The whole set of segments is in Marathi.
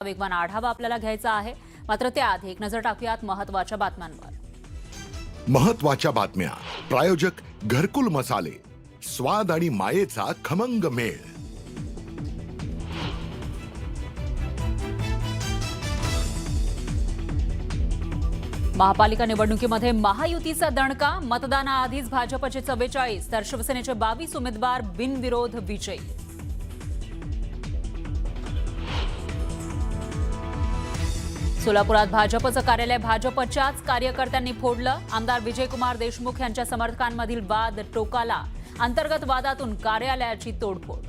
वेगवान आढावा आपल्याला घ्यायचा आहे। मात्र त्याआधी एक नजर टाकूयात महत्त्वाच्या बातम्यांवर। महत्त्वाच्या बातम्या प्रायोजक घरकुल मसाले, स्वाद आणि मायेचा खमंग मेळ। महापालिका निवडणुकीमध्ये महायुतीचा दणका, मतदानाआधीच भाजपचे 44 तर शिवसेनेचे 22 उमेदवार बिनविरोध विजयी। सोलापुरात भाजपचं कार्यालय भाजपच्याच कार्यकर्त्यांनी फोडलं। आमदार विजयकुमार देशमुख यांच्या समर्थकांमधील वाद टोकाला, अंतर्गत वादातून कार्यालयाची तोडफोड।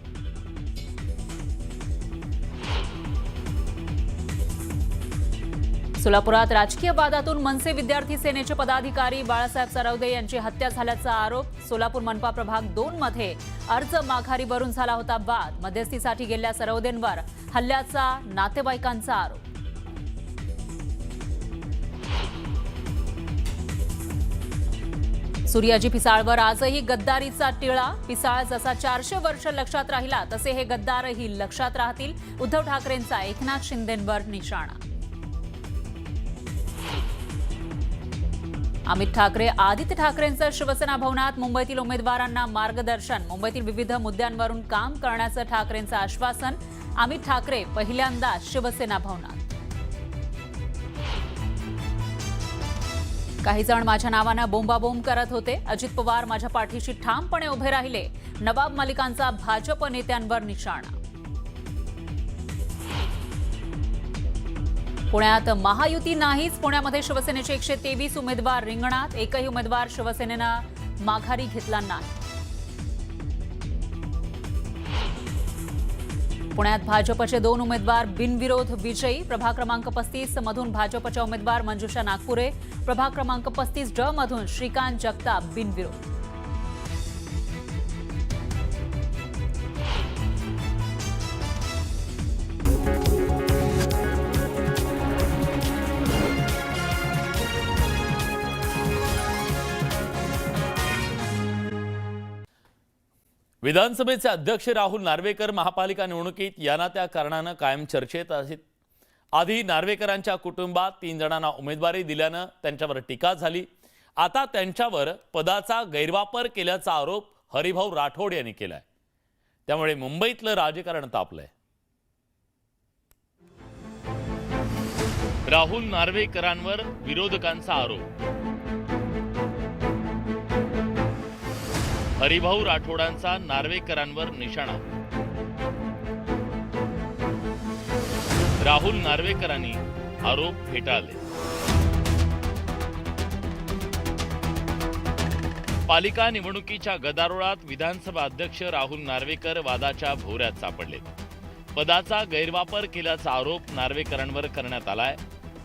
सोलापुरात राजकीय वादातून मनसे विद्यार्थी सेनेचे पदाधिकारी बाळासाहेब सरवदे यांची हत्या झाल्याचा आरोप। सोलापूर मनपा प्रभाग 2 मध्ये अर्ज माघारीवरून झाला होता वाद। मध्यस्थीसाठी गेलेल्या सरवदेंवर हल्ल्याचा नातेवाईकांचा आरोप। सूर्याजी पिसाळवर आजही गद्दारीचा टिळा। पिसाळ जसा 400 वर्ष लक्षात राहिला तसे हे गद्दारही लक्षात राहतील। उद्धव ठाकरेंचा एकनाथ शिंदेंवर निशाणा। अमित ठाकरे आदित्य ठाकरेंचं शिवसेना भवनात मुंबईतील उमेदवारांना मार्गदर्शन। मुंबईतील विविध मुद्द्यांवरून काम करण्याचं ठाकरेंचं आश्वासन। अमित ठाकरे पहिल्यांदा शिवसेना भवनात। काही जण माझ्या नावानं बोंबाबोंब करत होते। अजित पवार माझ्या पाठीशी ठामपणे उभे राहिले। नवाब मलिकांचा भाजप नेत्यांवर निशाणा। पुण्यात महायुती नाहीच। पुण्यामध्ये शिवसेनेचे 123 उमेदवार रिंगणात। एकही उमेदवार शिवसेनेनं माघारी घेतला नाही। पुण्यात भाजपचे 2 उमेदवार बिनविरोध विजयी। प्रभाग क्रमांक 35 मधून भाजपच्या उमेदवार मंजुषा नागपुरे, प्रभाग क्रमांक 35 ड मधून श्रीकांत जगताप बिनविरोध। विधानसभेचे अध्यक्ष राहुल नार्वेकर महापालिका निवडणुकीत या त्या कारणानं कायम चर्चेत आहेत। आधी नार्वेकरांच्या कुटुंबात 3 जणांना उमेदवारी दिल्यानं त्यांच्यावर टीका झाली। आता त्यांच्यावर पदाचा गैरवापर केल्याचा आरोप हरिभाऊ राठोड यांनी केलाय। त्यामुळे मुंबईतलं राजकारण तापलंय। राहुल नार्वेकरांवर विरोधकांचा आरोप। हरिभाऊ राठोडांचा नार्वेकरांवर निशाणा। राहुल नार्वेकरांनी आरोप फेटाळले। पालिका निवडणुकीच्या गदारोळात विधानसभा अध्यक्ष राहुल नार्वेकर वादाच्या भोवऱ्यात सापडले। पदाचा गैरवापर केल्याचा आरोप नार्वेकरांवर करण्यात आलाय।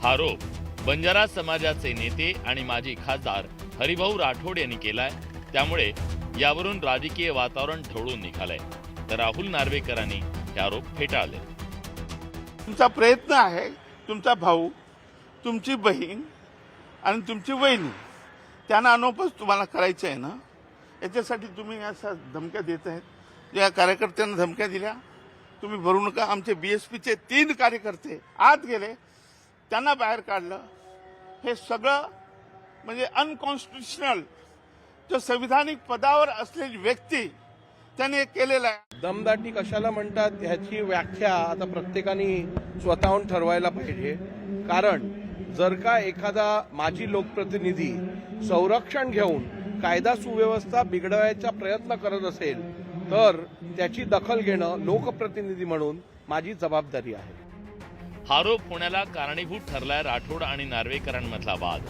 हा आरोप बंजारा समाजाचे नेते आणि माजी खासदार हरिभाऊ राठोड यांनी केलाय। त्यामुळे यावरून राजकीय वातावरण ढवळून निघालंय। तर राहुल नार्वेकरांनी हे आरोप फेटाळले। तुमचा प्रयत्न आहे, तुमचा भाऊ, तुमची बहीण आणि तुमची वहिनी त्यांना अनोपच तुम्हाला करायचं आहे ना, याच्यासाठी तुम्ही अशा धमक्या देत आहेत। या कार्यकर्त्यांना धमक्या दिल्या, तुम्ही भरू नका। आमचे BSPचे 3 कार्यकर्ते आत गेले, त्यांना बाहेर काढलं। हे सगळं म्हणजे अनकॉन्स्टिट्युशनल, जो संविधानिक पदावर असलेली व्यक्ती त्याने केलेला आहे। दमदाटी कशाला म्हणतात ह्याची व्याख्या आता प्रत्येकाने स्वतःहून ठरवायला पाहिजे। कारण जर का एखादा माजी लोकप्रतिनिधी संरक्षण घेऊन कायदा सुव्यवस्था बिघडवायचा प्रयत्न करत असेल तर त्याची दखल घेणं लोकप्रतिनिधी म्हणून माझी जबाबदारी आहे। हा आरोप होण्याला कारणीभूत ठरलाय राठोड आणि नार्वेकरांमधला वाद।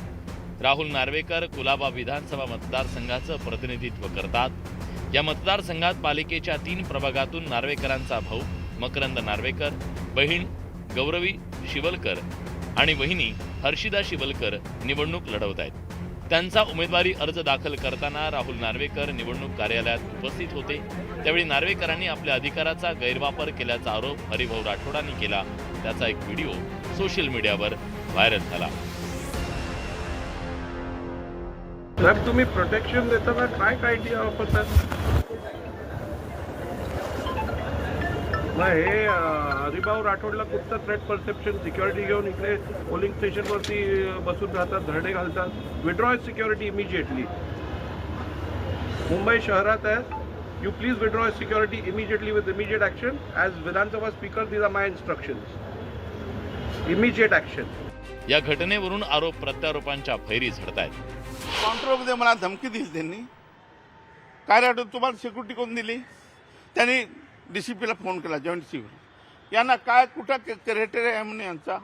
राहुल नार्वेकर कुलाबा विधानसभा मतदारसंघाचं प्रतिनिधित्व करतात। या मतदारसंघात पालिकेच्या 3 प्रभागातून नार्वेकरांचा भाऊ मकरंद नार्वेकर, बहीण गौरवी शिवलकर आणि वहिनी हर्षिदा शिवलकर निवडणूक लढवत आहेत। त्यांचा उमेदवारी अर्ज दाखल करताना राहुल नार्वेकर निवडणूक कार्यालयात उपस्थित होते। त्यावेळी नार्वेकरांनी आपल्या अधिकाराचा गैरवापर केल्याचा आरोप हरिभाऊ राठोडांनी केला। त्याचा एक व्हिडिओ सोशल मीडियावर व्हायरल झाला। जर तुम्ही प्रोटेक्शन देताना काय क्रायटेरिया वापरतात? नाही हे हरिभाऊ राठोडला कुठचं थ्रेट परसेप्शन सिक्युरिटी घेऊन इकडे पोलिंग स्टेशनवरती बसून राहतात, धरणे घालतात. Withdraw security immediately. मुंबई शहरात आहे. You please withdraw security immediately with immediate action. As विधानसभा speaker these are my instructions. Immediate action. या घटनेवरून आरोप प्रत्यारोपांच्या फैरी झडतायत. काउंटरमध्ये मला धमकी दिली त्यांनी. काय राठोड तुम्हाला सिक्युरिटी कोण दिली? त्यांनी DCPला फोन केला, जॉईंट सिक्युरिटी. यांना काय कुठं क्रायटेरिया आहे म्हणे यांचा,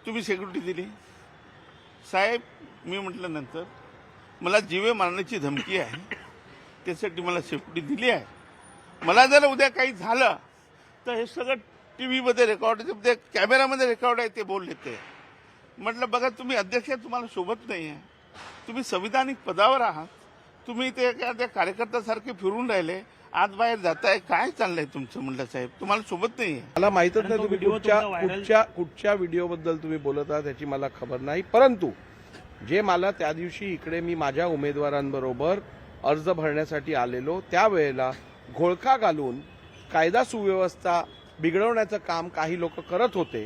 तुम्ही सिक्युरिटी दिली? साहेब मी म्हटलं नंतर मला जीवे मारण्याची धमकी आहे, त्यासाठी मला सिक्युरिटी दिली आहे. मला जर उद्या काही झालं तर हे सगळं TV मध्ये रेकॉर्ड, ते कॅमेरामध्ये रेकॉर्ड आहे, ते बोलले ते. म्हटलं बघा तुम्ही अध्यक्ष तुम्हाला सोबत नाही आहे, तुम्ही संविधानिक पदावर आहात, तुम्ही ते त्या कार्यकर्त्यासारखे फिरून राहिले, आत बाहेर जाताय, काय चाललंय तुमचं? म्हटलं साहेब तुम्हाला सोबत नाही आहे. मला माहीतच नाही तुम्ही कुठच्या व्हिडिओबद्दल तुम्ही बोलत आहात याची मला खबर नाही. परंतु जे मला त्या दिवशी इकडे मी माझ्या उमेदवारांबरोबर अर्ज भरण्यासाठी आलेलो, त्यावेळेला घोळका घालून कायदा सुव्यवस्था बिघडवण्याचं काम काही लोक करत होते,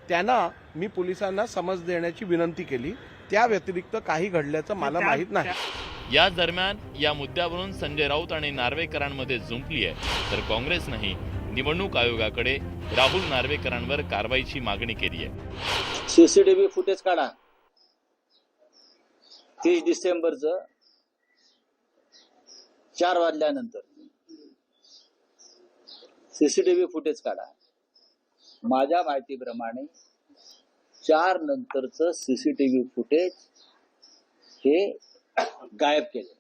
त्यांना मी पोलिसांना समज देण्याची विनंती केली. त्या व्यतिरिक्त काही घडल्याचं मला माहीत नाही. या दरम्यान या मुद्द्यावरून संजय राऊत आणि नार्वेकरांमध्ये जुंपली आहे, तर काँग्रेसनंही निवडणूक आयोगाकडे राहुल नार्वेकरांवर कारवाईची मागणी केली आहे. सीसीटीव्ही फुटेज काढा 30 डिसेंबरचं 4 वाजल्यानंतर सीसीटीव्ही फुटेज काढा. माझ्या माहितीप्रमाणे 4 नंतरचं सीसीटीव्ही फुटेज हे गायब केलेलं.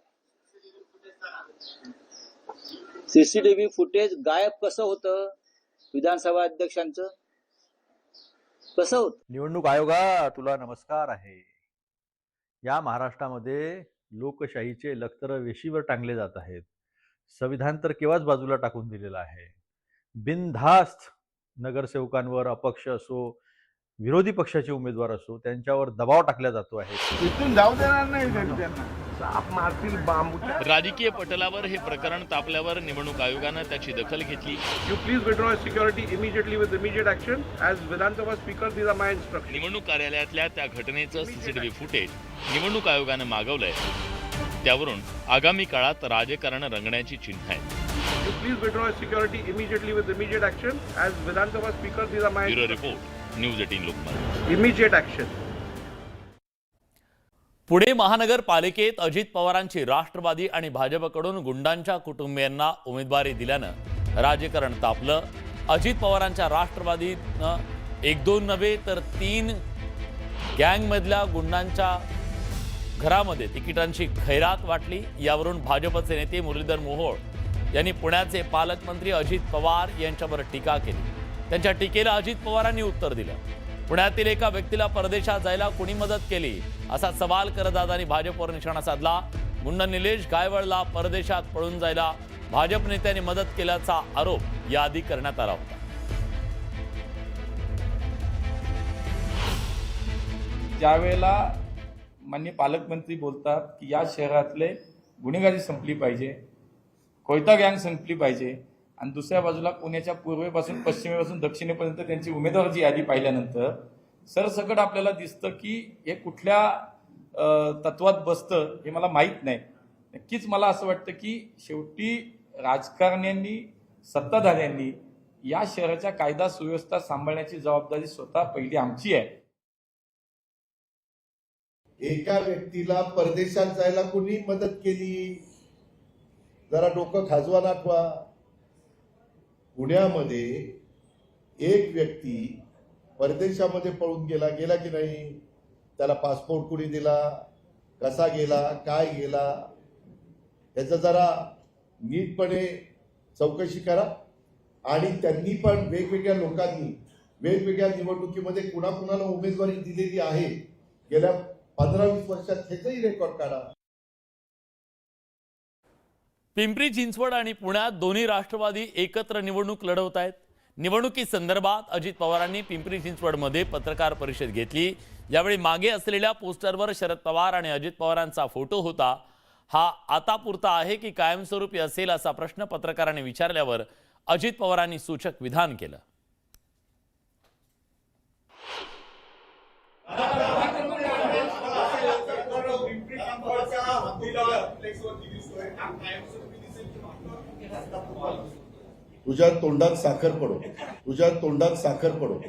सीसीटीव्ही फुटेज गायब कसं होतं? विधानसभा अध्यक्षांचं कसं होतं? निवडणूक आयोगा तुला नमस्कार आहे. या महाराष्ट्रामध्ये लोकशाहीचे लखतर वेशीवर टांगले जात आहेत. संविधान तर केव्हाच बाजूला टाकून दिलेलं आहे. बिनधास्त नगरसेवकांवर, अपक्ष असो विरोधी पक्षाचे उमेदवार असो, त्यांच्यावर दबाव टाकला जातो आहे. इथून जाऊ देणार नाही त्यांना. साप मारतील बांबू. राजकीय पटलावर हे प्रकरण तापल्यावर निवडणूक आयोगानं त्याची दखल घेतली. You please withdraw security immediately with immediate action. As विधानसभा speaker these are my instruction. निवडणूक कार्यालयातल्या त्या घटनेचं सीसीटीव्ही फुटेज निवडणूक आयोगानं मागवलंय. त्यावरून आगामी काळात राजकारण रंगण्याची चिन्ह आहेत. You please withdraw security immediately with immediate action. As Vidhan Sabha Speaker, these are my bureau report, news 18 Lokmat. immediate action. Pune महानगरपालिकेत अजित पवारांची राष्ट्रवादी आणि भाजपकडून गुंडांच्या कुटुंबियांना उमेदवारी दिल्यानं राजकारण तापलं. अजित पवारांच्या राष्ट्रवादीनं 1-2 नव्हे तर 3 गँगमधल्या गुंडांच्या घरामध्ये तिकिटांची खैरात वाटली. यावरून भाजपचे नेते मुरलीधर मोहोळ यांनी पुण्याचे पालकमंत्री अजित पवार यांच्यावर टीका केली. त्यांच्या टीकेला अजित पवारांनी उत्तर दिलं. पुण्यातील एका व्यक्तीला परदेशात जायला कोणी मदत केली असा सवाल करदादांनी भाजपवर निशाणा साधला. गुंड निलेश गायवळला परदेशात पळून जायला भाजप नेत्यांनी मदत केल्याचा आरोप याआधी करण्यात आला होता. ज्यावेळेला माननीय पालकमंत्री बोलतात की या शहरातले गुन्हेगारी संपली पाहिजे, कोयता गँग संपली पाहिजे, आणि दुसऱ्या बाजूला पुण्याच्या पूर्वेपासून पश्चिमेपासून दक्षिणेपर्यंत त्यांची उमेदवाराची यादी पाहिल्यानंतर सरसकट आपल्याला दिसतं की हे कुठल्या तत्वात बसतं हे मला माहीत नाही. नक्कीच मला असं वाटतं की शेवटी राजकारण्यांनी, सत्ताधाऱ्यांनी या शहराच्या कायदा सुव्यवस्था सांभाळण्याची जबाबदारी स्वतः पहिली आमची आहे. एका व्यक्तीला परदेशात जायला कोणी मदत केली? जरा डोकं खाजवा नाठवा. पुण्यामध्ये एक व्यक्ती परदेशामध्ये पळून गेला की नाही? त्याला पासपोर्ट कुणी दिला? कसा गेला? काय गेला? याचं जरा नीटपणे चौकशी करा. आणि त्यांनी पण वेगवेगळ्या लोकांनी वेगवेगळ्या निवडणुकीमध्ये कुणाकुणाला उमेदवारी दिलेली आहे गेल्या 15-20 वर्षात, त्याचाही रेकॉर्ड काढा. पिंपरी चिंचवड आणि पुण्यात दोन्ही राष्ट्रवादी एकत्र निवडणूक लढवत आहेत. निवडणुकीसंदर्भात अजित पवारांनी पिंपरी चिंचवडमध्ये पत्रकार परिषद घेतली. यावेळी मागे असलेल्या पोस्टरवर शरद पवार आणि अजित पवारांचा फोटो होता. हा आतापुरता आहे की कायमस्वरूपी असेल असा प्रश्न पत्रकारांनी विचारल्यावर अजित पवारांनी सूचक विधान केलं. तुझ्या तोंडात साखर पडो, तुझ्या तोंडात साखर पडो.